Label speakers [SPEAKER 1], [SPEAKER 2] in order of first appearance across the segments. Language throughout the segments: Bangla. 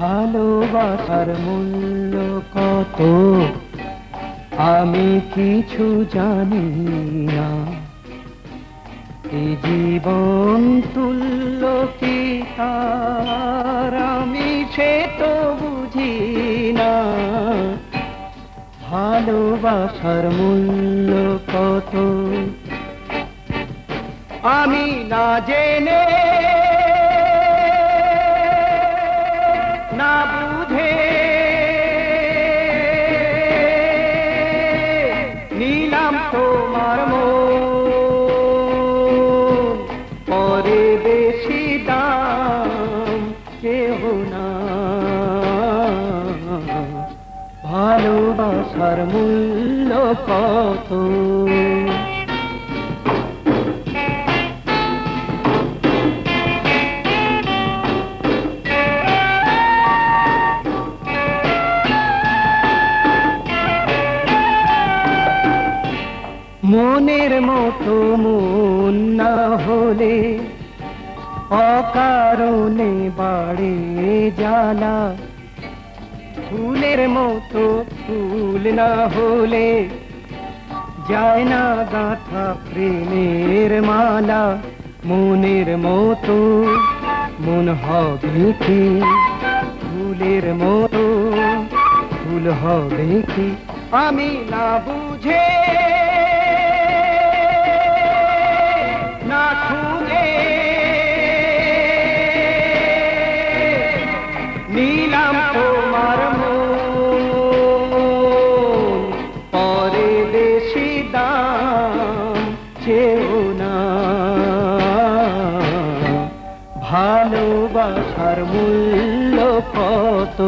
[SPEAKER 1] ভালোবাসার মূল্য কত আমি কিছু জানি না। এই জীবন তুল্য কি তার আমি সে তো বুঝি না। ভালোবাসার মূল্য কত আমি না জেনে না বুঝে নিলাম তোমার মন, পরে বেশি দাম কেহ না। ভালোবাসার মূল্য কত মনের মতো মন না হলে অকারণে বাড়ে জ্বালা। ফুলের মতো ফুল না হলে যায় না গাঁথা প্রেমের মালা। মনের মতো মন হবে কি ফুলের মতো ফুল হবে কি আমি না বুঝে না শুনে নিলাম তোমার মন, পরে বেশি দাম চেও না। ভালোবাসার মূল্য কত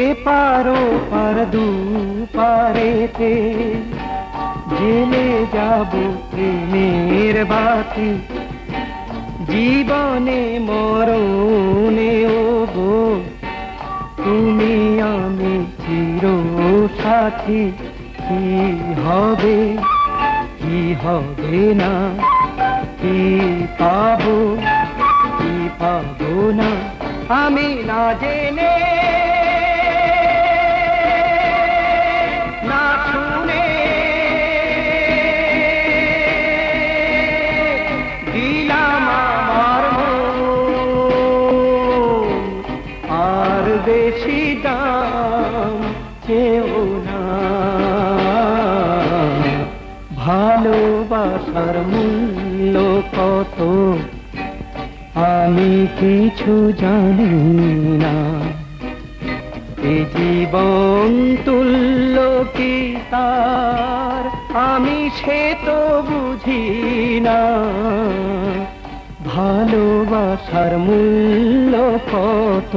[SPEAKER 1] এপারো পার দু পারেতে জেলে যাব প্রেমের বাতি। জীবনে মরণে ও গো তুমি আমি চির সাথী। কি হবে কি হবে না, কি পাবো কি পাবো না আমি না জেনে না শুনে দিলাম আমার মন, আর বেশি দাম চেও না। ভালোবাসার মূল্য কত আমি কিছু জানি না। এ জীবন তুল্য কি তার আমি সে তো বুঝি না। ভালোবাসার মূল্য কত।